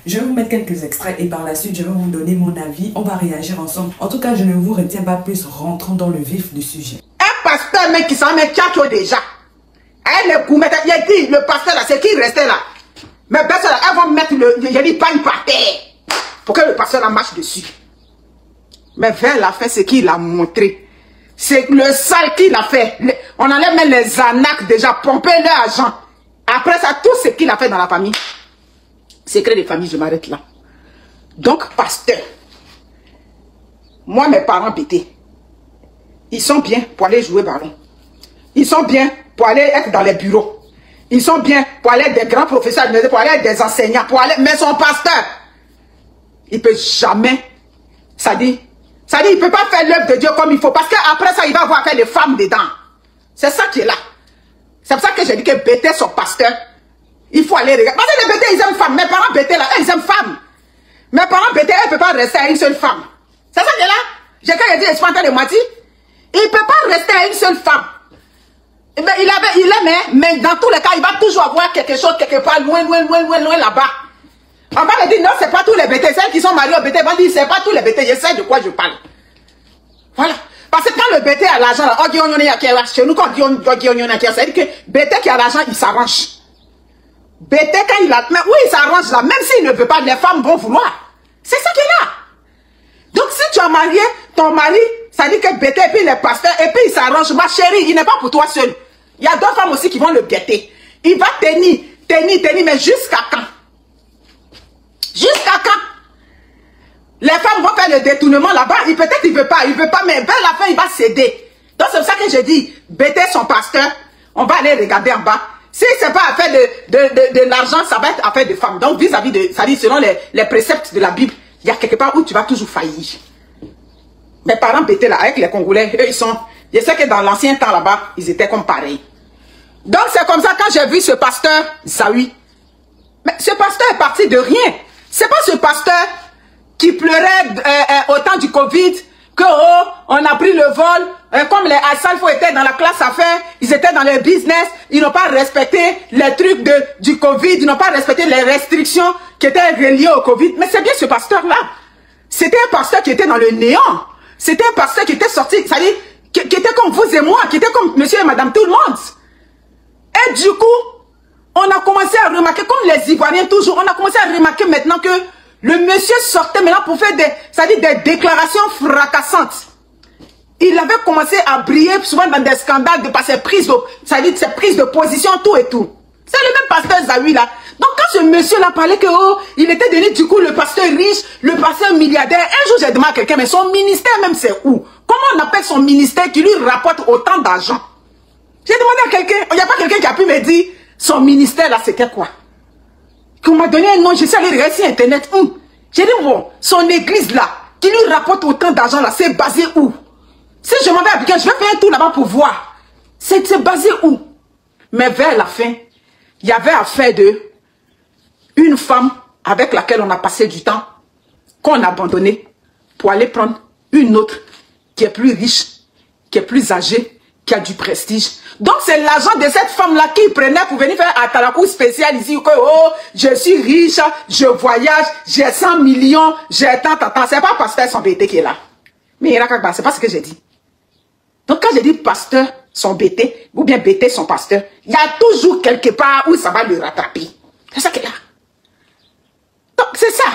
Je vais vous mettre quelques extraits et par la suite, je vais vous donner mon avis. On va réagir ensemble. En tout cas, je ne vous retiens pas plus, rentrons dans le vif du sujet. Un pasteur, mec, qui s'en met tchatcho déjà. Elle est gourmet. Il a dit, le pasteur là, c'est qui restait là. Mais ben, là, elles vont mettre le pagne par terre. Pour que le pasteur la marche dessus. Mais vers la fin, c'est qu'il a montré. C'est le sale qu'il a fait. On allait mettre les anacs déjà, pomper leur argent. Après ça, tout ce qu'il a fait dans la famille. Secret de famille, je m'arrête là. Donc, pasteur, moi, mes parents bêtés, ils sont bien pour aller jouer ballon. Ils sont bien pour aller être dans les bureaux. Ils sont bien pour aller être des grands professeurs, pour aller être des enseignants, pour aller... Mais son pasteur, il ne peut jamais, ça dit, il ne peut pas faire l'œuvre de Dieu comme il faut. Parce qu'après ça, il va avoir fait des femmes dedans. C'est ça qui est là. C'est pour ça que j'ai dit que bêter son pasteur, il faut aller regarder. Parce que les bêtés, ils aiment femmes. Mes parents bêtés là, ils aiment femmes. Mes parents bêtés, elles ne peuvent pas rester à une seule femme. C'est ça qui est là. Quand j'ai dit espanté de moitié, il ne peut pas rester à une seule femme. Eh bien, il aimait, mais dans tous les cas, il va toujours avoir quelque chose quelque part, loin là-bas. On va me dire, non, c'est pas tous les bêtés. Celles qui sont mariées au bêté vont dire, c'est pas tous les bêtés. Je sais de quoi je parle. Voilà. Parce que quand le bêté a l'argent, chez nous, quand on dit c'est-à-dire que bêté qui a l'argent, il s'arrange. Bêté, quand il a... Mais oui, il s'arrange là. Même s'il ne veut pas, les femmes vont vouloir. C'est ça qui est là. Donc, si tu as marié ton mari, ça dit que bêté, et puis les pasteurs, et puis il s'arrange. Ma chérie, il n'est pas pour toi seul. Il y a d'autres femmes aussi qui vont le guetter. Il va tenir, mais jusqu'à quand? Jusqu'à quand? Les femmes vont faire le détournement là-bas. Peut-être il veut pas, mais vers la fin, il va céder. Donc, c'est pour ça que j'ai dit, bêter son pasteur, on va aller regarder en bas. Si c'est pas affaire de l'argent, ça va être affaire de femmes. Donc, vis-à-vis de, ça dit, selon les préceptes de la Bible, il y a quelque part où tu vas toujours faillir. Mes parents bêtaient là, avec les Congolais, eux, ils sont... Je sais que dans l'ancien temps là-bas, ils étaient comme pareils. Donc, c'est comme ça, quand j'ai vu ce pasteur, Zawi, mais ce pasteur est parti de rien. C'est pas ce pasteur qui pleurait au temps du Covid, que, oh, on a pris le vol, comme les Assalfo étaient dans la classe affaires, ils étaient dans le business, ils n'ont pas respecté les trucs du Covid, ils n'ont pas respecté les restrictions qui étaient reliées au Covid. Mais c'est bien ce pasteur-là. C'était un pasteur qui était dans le néant. C'était un pasteur qui était sorti, c'est-à-dire, qui était comme vous et moi, qui était comme monsieur et madame tout le monde. Et du coup, on a commencé à remarquer, comme les Ivoiriens toujours, on a commencé à remarquer maintenant que le monsieur sortait maintenant pour faire des déclarations fracassantes. Il avait commencé à briller souvent dans des scandales de ses prises de position, tout et tout. C'est le même pasteur Zawi là. Donc quand ce monsieur-là parlait que, oh, il était devenu du coup le pasteur riche, le pasteur milliardaire, un jour j'ai demandé à quelqu'un, mais son ministère même c'est où? Comment on appelle son ministère qui lui rapporte autant d'argent? J'ai demandé à quelqu'un, il n'y a pas quelqu'un qui a pu me dire, son ministère là c'était quoi? Qu'on m'a donné un nom, je suis allé regarder sur internet. J'ai dit, bon, son église là, qui lui rapporte autant d'argent là, c'est basé où? Si je m'en vais à Pékin, je vais faire un tour là-bas pour voir. C'est basé où? Mais vers la fin, il y avait affaire de une femme avec laquelle on a passé du temps, qu'on a abandonné pour aller prendre une autre qui est plus riche, qui est plus âgée, qui a du prestige. Donc c'est l'argent de cette femme-là qui prenait pour venir faire un Atalakou spécial ici, que oh, je suis riche, je voyage, j'ai 100 millions, j'ai tant. C'est pas pasteur son bêté qui est là. Mais c'est pas ce que j'ai dit. Donc quand j'ai dit pasteur son bêté, ou bien bêté son pasteur, il y a toujours quelque part où ça va le rattraper. C'est ça qui est là. Donc c'est ça.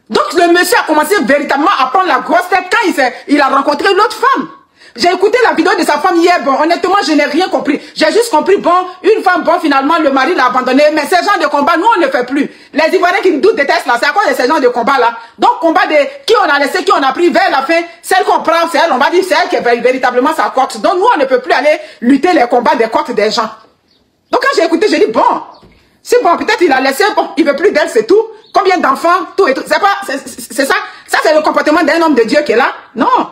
Donc le monsieur a commencé véritablement à prendre la grosse tête quand il a rencontré l'autre femme. J'ai écouté la vidéo de sa femme hier, bon, honnêtement, je n'ai rien compris. J'ai juste compris, bon, une femme, bon, finalement, le mari l'a abandonné, mais ces genres de combat, nous, on ne le fait plus. Les Ivoiriens qui nous détestent là, c'est à cause de ces genres de combat là. Donc, combat de qui on a laissé, qui on a pris vers la fin, celle qu'on prend, c'est elle, on va dire, c'est elle qui est véritablement sa cote. Donc, nous, on ne peut plus aller lutter les combats des cotes des gens. Donc, quand j'ai écouté, j'ai dit, bon, c'est bon, peut-être il a laissé, bon, il veut plus d'elle, c'est tout. Combien d'enfants, tout et tout. C'est pas, c'est ça. Ça, c'est le comportement d'un homme de Dieu qui est là. Non.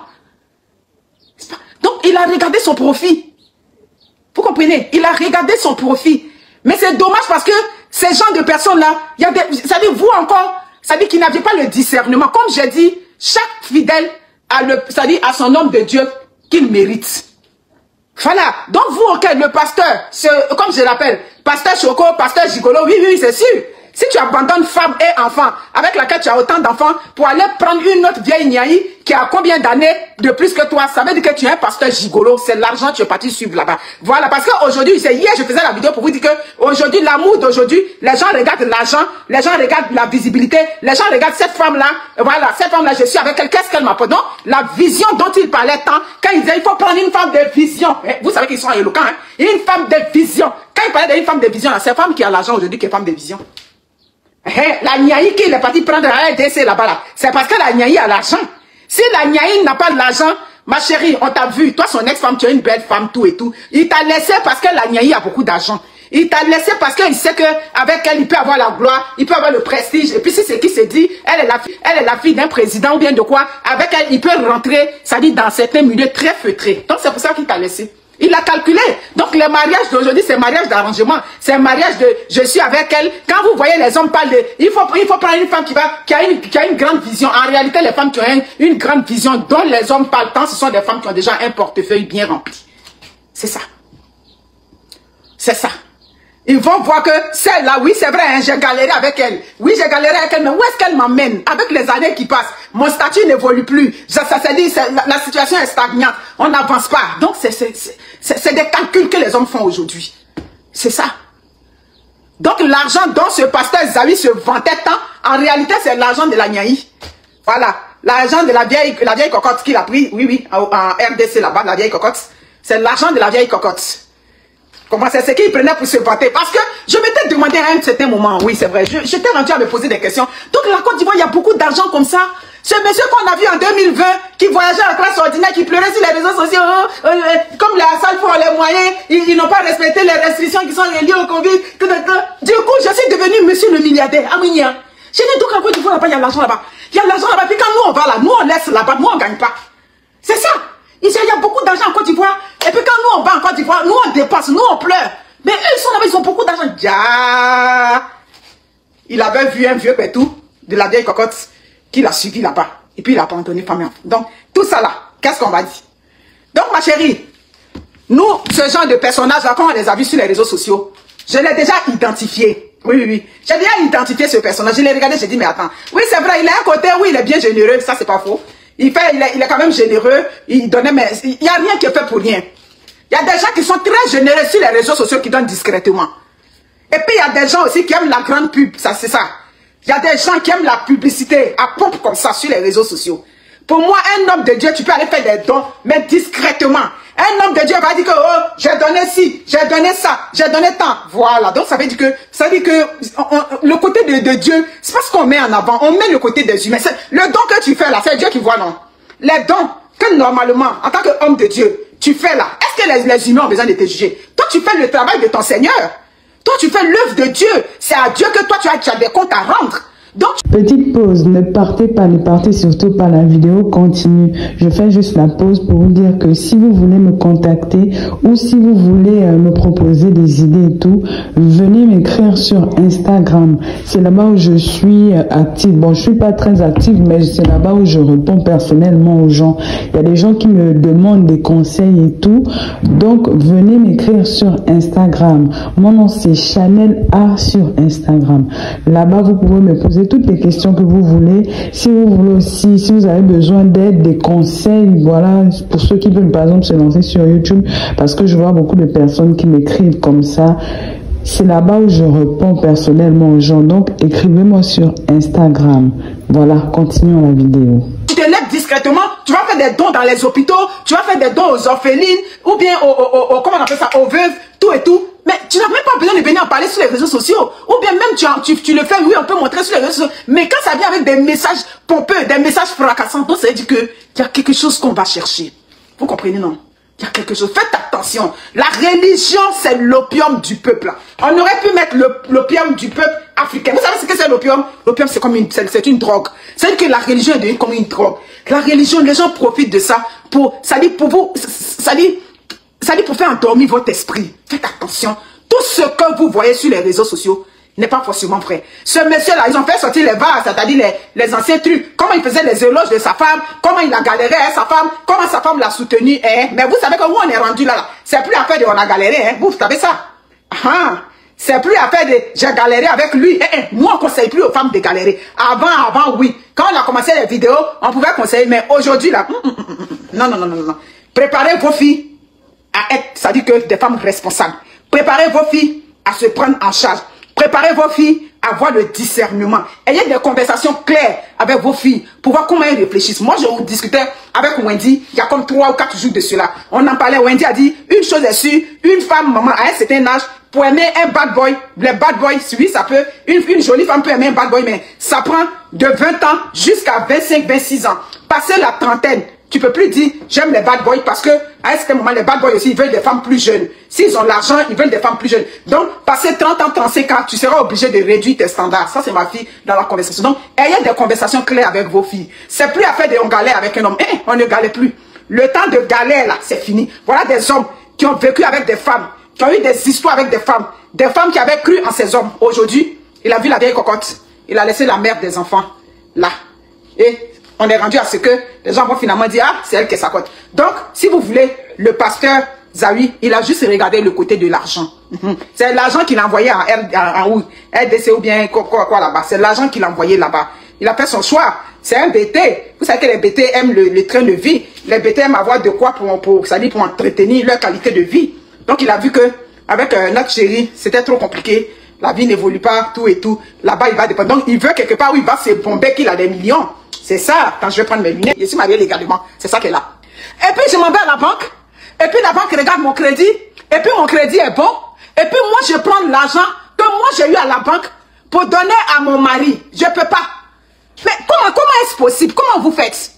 Donc, il a regardé son profit. Vous comprenez? Il a regardé son profit. Mais c'est dommage parce que ces gens de personnes-là, il y a des, ça dit, vous encore, ça dit qu'il n'avait pas le discernement. Comme j'ai dit, chaque fidèle a ça dit, à son homme de Dieu qu'il mérite. Voilà. Donc, vous, ok, le pasteur, comme je l'appelle, pasteur Choco, pasteur Gigolo, oui, oui, c'est sûr. Si tu abandonnes femme et enfant, avec laquelle tu as autant d'enfants, pour aller prendre une autre vieille niaï qui a combien d'années de plus que toi, ça veut dire que tu es un pasteur gigolo, c'est l'argent que tu es parti suivre là-bas. Voilà, parce qu'aujourd'hui, c'est hier, je faisais la vidéo pour vous dire que aujourd'hui, l'amour d'aujourd'hui, les gens regardent l'argent, les gens regardent la visibilité, les gens regardent cette femme-là, voilà, cette femme-là, je suis avec elle, qu'est-ce qu'elle m'apporte? Donc, la vision dont il parlait tant, quand il disait, il faut prendre une femme de vision, vous savez qu'ils sont éloquents, hein? Une femme de vision. Quand il parlait d'une femme de vision, c'est une femme qui a l'argent aujourd'hui qui est femme de vision. La niaï qui est partie prendre la RDC là-bas, là, c'est parce que la niaï a l'argent. Si la niaï n'a pas de l'argent, ma chérie, on t'a vu, toi son ex-femme, tu es une belle femme, tout et tout. Il t'a laissé parce que la niaï a beaucoup d'argent. Il t'a laissé parce qu'il sait qu'avec elle, il peut avoir la gloire, il peut avoir le prestige. Et puis si c'est qui se dit, elle est la fille d'un président ou bien de quoi, avec elle, il peut rentrer, ça dit, dans certains milieux très feutrés. Donc c'est pour ça qu'il t'a laissé. Il a calculé. Donc les mariages d'aujourd'hui, c'est mariage d'arrangement. C'est un mariage de je suis avec elle. Quand vous voyez les hommes parler, il faut prendre une femme qui a une grande vision. En réalité, les femmes qui ont une grande vision dont les hommes parlent tant, ce sont des femmes qui ont déjà un portefeuille bien rempli. C'est ça. C'est ça. Ils vont voir que celle-là, oui, c'est vrai, hein, j'ai galéré avec elle. Oui, j'ai galéré avec elle, mais où est-ce qu'elle m'emmène? Avec les années qui passent, mon statut n'évolue plus. Ça s'est dit, la situation est stagnante. On n'avance pas. Donc, c'est des calculs que les hommes font aujourd'hui. C'est ça. Donc, l'argent dont ce pasteur Zawi se vantait tant, en réalité, c'est l'argent de la niaï. Voilà. L'argent de la vieille cocotte qu'il a pris, oui, en RDC là-bas, la vieille cocotte. C'est l'argent de la vieille cocotte. Comment c'est ce qu'il prenait pour se vanter? Parce que je m'étais demandé à un certain moment, oui c'est vrai, j'étais rendu à me poser des questions. Donc la Côte d'Ivoire, il y a beaucoup d'argent comme ça. Ce monsieur qu'on a vu en 2020, qui voyageait en classe ordinaire, qui pleurait sur les réseaux sociaux, comme la salle pour les moyens, ils n'ont pas respecté les restrictions qui sont liées au Covid. Du coup, je suis devenu monsieur le milliardaire, Aminia. J'ai dit donc en Côte d'Ivoire, là-bas, il y a l'argent là-bas. Il y a l'argent là-bas, puis quand nous on va là, nous on laisse là-bas, nous on ne gagne pas. C'est ça. Ici, il y a beaucoup d'argent en Côte d'Ivoire. Et puis quand nous on va en Côte d'Ivoire, nous on dépasse, nous on pleure. Mais eux, ils sont là-bas, ils ont beaucoup d'argent. Ja. Il avait vu un vieux pétou de la vieille cocotte qui l'a suivi là-bas. Et puis il a abandonné femme et enfant. Donc, tout ça là, qu'est-ce qu'on va dire? Donc, ma chérie, nous, ce genre de personnages-là, quand on les a vus sur les réseaux sociaux, je l'ai déjà identifié. Oui. J'ai déjà identifié ce personnage. Je l'ai regardé, j'ai dit, mais attends. Oui, c'est vrai, il a un côté où il est bien généreux, ça c'est pas faux. Il est quand même généreux, il donnait, mais il n'y a rien qui est fait pour rien. Il y a des gens qui sont très généreux sur les réseaux sociaux qui donnent discrètement. Et puis il y a des gens aussi qui aiment la grande pub, ça c'est ça. Il y a des gens qui aiment la publicité à pompe comme ça sur les réseaux sociaux. Pour moi, un homme de Dieu, tu peux aller faire des dons, mais discrètement. Un homme de Dieu va dire que oh, j'ai donné ci, j'ai donné ça, j'ai donné tant. Voilà, donc ça veut dire que le côté de Dieu, c'est pas ce qu'on met en avant, on met le côté des humains. Le don que tu fais là, c'est Dieu qui voit, non? Les dons que normalement, en tant qu'homme de Dieu, tu fais là, est-ce que les humains ont besoin de te juger? Toi, tu fais le travail de ton Seigneur. Toi, tu fais l'œuvre de Dieu. C'est à Dieu que toi, tu as des comptes à rendre. Donc, petite pause, ne partez pas, ne partez surtout pas, la vidéo continue. Je fais juste la pause pour vous dire que si vous voulez me contacter ou si vous voulez me proposer des idées et tout, venez m'écrire sur Instagram. C'est là-bas où je suis active. Bon, je suis pas très active, mais c'est là-bas où je réponds personnellement aux gens. Il y a des gens qui me demandent des conseils et tout. Donc, venez m'écrire sur Instagram. Mon nom, c'est Chanel A sur Instagram. Là-bas, vous pouvez me poser toutes les questions que vous voulez. Si vous voulez aussi, si vous avez besoin d'aide, des conseils, voilà, pour ceux qui veulent par exemple se lancer sur YouTube, parce que je vois beaucoup de personnes qui m'écrivent comme ça. C'est là-bas où je réponds personnellement aux gens. Donc, écrivez-moi sur Instagram. Voilà, continuons la vidéo. Tu te lèves discrètement, tu vas faire des dons dans les hôpitaux, tu vas faire des dons aux orphelines, ou bien comment on appelle ça, aux veuves, tout et tout. Mais tu n'as même pas besoin de venir en parler sur les réseaux sociaux. Ou bien même tu le fais, oui, on peut montrer sur les réseaux sociaux. Mais quand ça vient avec des messages pompeux, des messages fracassants, donc ça veut dire qu'il y a quelque chose qu'on va chercher. Vous comprenez, non? Il y a quelque chose. Faites attention. La religion, c'est l'opium du peuple. On aurait pu mettre l'opium du peuple africain. Vous savez ce que c'est l'opium? L'opium, c'est comme une drogue. C'est que la religion est devenue comme une drogue. La religion, les gens profitent de ça pour, ça dit pour vous, ça dit pour faire endormir votre esprit. Faites attention. Tout ce que vous voyez sur les réseaux sociaux n'est pas forcément vrai. Ce monsieur-là, ils ont fait sortir les vases, c'est-à-dire les anciens trucs. Comment il faisait les éloges de sa femme, comment il a galéré à sa femme, comment sa femme l'a soutenu. Mais vous savez que où on est rendu là, c'est plus affaire de on a galéré. Vous savez ça. C'est plus affaire de j'ai galéré avec lui. Nous, on ne conseille plus aux femmes de galérer. Avant, oui. Quand on a commencé les vidéos, on pouvait conseiller. Mais aujourd'hui, là, non. Préparez vos filles à être, ça dit que des femmes responsables. Préparez vos filles à se prendre en charge. Préparez vos filles à avoir le discernement. Ayez des conversations claires avec vos filles pour voir comment elles réfléchissent. Moi, je discutais avec Wendy il y a comme 3 ou 4 jours de cela. On en parlait. Wendy a dit, une chose est sûre, une femme, maman, à un certain âge, pour aimer un bad boy, les bad boys, oui, ça peut, une jolie femme peut aimer un bad boy, mais ça prend de 20 ans jusqu'à 25, 26 ans. Passer la trentaine, tu peux plus dire, j'aime les bad boys parce que, à un certain moment, les bad boys aussi, ils veulent des femmes plus jeunes. S'ils ont l'argent, ils veulent des femmes plus jeunes. Donc, passer 30 ans, 35 ans, tu seras obligé de réduire tes standards. Ça, c'est ma fille dans la conversation. Donc, ayez des conversations claires avec vos filles. C'est plus affaire de on galère avec un homme. On ne galère plus. Le temps de galère, là, c'est fini. Voilà des hommes qui ont vécu avec des femmes, qui ont eu des histoires avec des femmes qui avaient cru en ces hommes. Aujourd'hui, il a vu la vieille cocotte. Il a laissé la mère des enfants là. Et on est rendu à ce que les gens vont finalement dire, ah, c'est elle qui est sa cote. Donc, si vous voulez, le pasteur Zawi, il a juste regardé le côté de l'argent. C'est l'argent qu'il a envoyé en RDC ou bien quoi là-bas. C'est l'argent qu'il a envoyé là-bas. Il a fait son choix. C'est un BT. Vous savez que les BT aiment le train de vie. Les BT aiment avoir de quoi pour entretenir leur qualité de vie. Donc, il a vu que avec notre chéri, c'était trop compliqué. La vie n'évolue pas, tout et tout. Là-bas, il va dépendre. Donc, il veut quelque part où il va se bomber qu'il a des millions. C'est ça, quand je vais prendre mes lunettes, je suis mariée légalement. C'est ça qu'elle a. Et puis, je m'en vais à la banque. Et puis, la banque regarde mon crédit. Et puis, mon crédit est bon. Et puis, moi, je prends l'argent que moi, j'ai eu à la banque pour donner à mon mari. Je ne peux pas. Mais comment est-ce possible? Comment vous faites?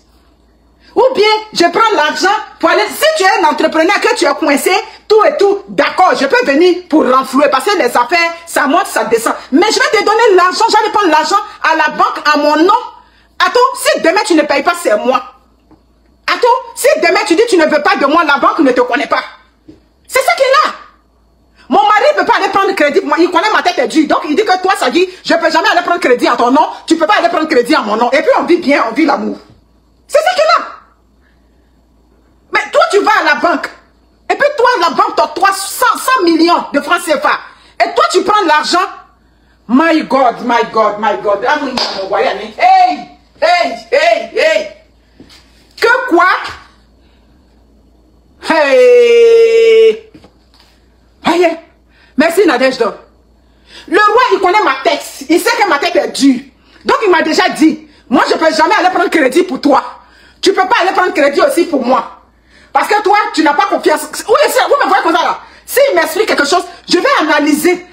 Ou bien, je prends l'argent pour aller... Si tu es un entrepreneur, que tu es coincé, tout et tout, d'accord, je peux venir pour renflouer. Parce que les affaires, ça monte, ça descend. Mais je vais te donner l'argent, j'allais prendre l'argent à la banque à mon nom. Attends, si demain tu ne payes pas, c'est moi. Attends, si demain tu dis tu ne veux pas de moi, la banque ne te connaît pas. C'est ça qui est là. Mon mari ne peut pas aller prendre crédit pour moi. Il connaît ma tête est dure. Donc il dit que toi, ça dit, je ne peux jamais aller prendre crédit en ton nom. Tu ne peux pas aller prendre crédit en mon nom. Et puis on vit bien, on vit l'amour. C'est ça qui est là. Mais toi, tu vas à la banque. Et puis toi, la banque t'octroie 100 millions de francs CFA. Et toi, tu prends l'argent. My God. Ah oui, hey. Hey! Que quoi? Hey! Voyez? Merci Nadejda. Le roi, il connaît ma tête. Il sait que ma tête est dure. Donc, il m'a déjà dit, moi, je ne peux jamais aller prendre crédit pour toi. Tu ne peux pas aller prendre crédit aussi pour moi. Parce que toi, tu n'as pas confiance. Oui, vous me voyez comme ça là. S'il m'explique quelque chose, je vais analyser.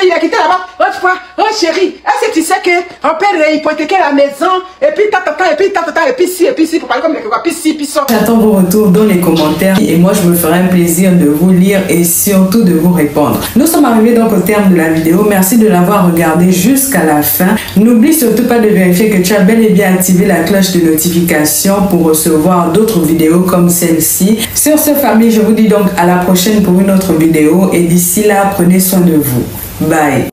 Il a quitté là-bas. Autre fois, oh chérie, est-ce que tu sais qu'on peut réhypothéquer la maison, et puis et puis si, pour parler comme les quoi, puis ça. J'attends vos retours dans les commentaires et moi je me ferai un plaisir de vous lire et surtout de vous répondre. Nous sommes arrivés donc au terme de la vidéo. Merci de l'avoir regardé jusqu'à la fin. N'oublie surtout pas de vérifier que tu as bel et bien activé la cloche de notification pour recevoir d'autres vidéos comme celle-ci. Sur ce, famille, je vous dis donc à la prochaine pour une autre vidéo et d'ici là, prenez soin de vous. Bye.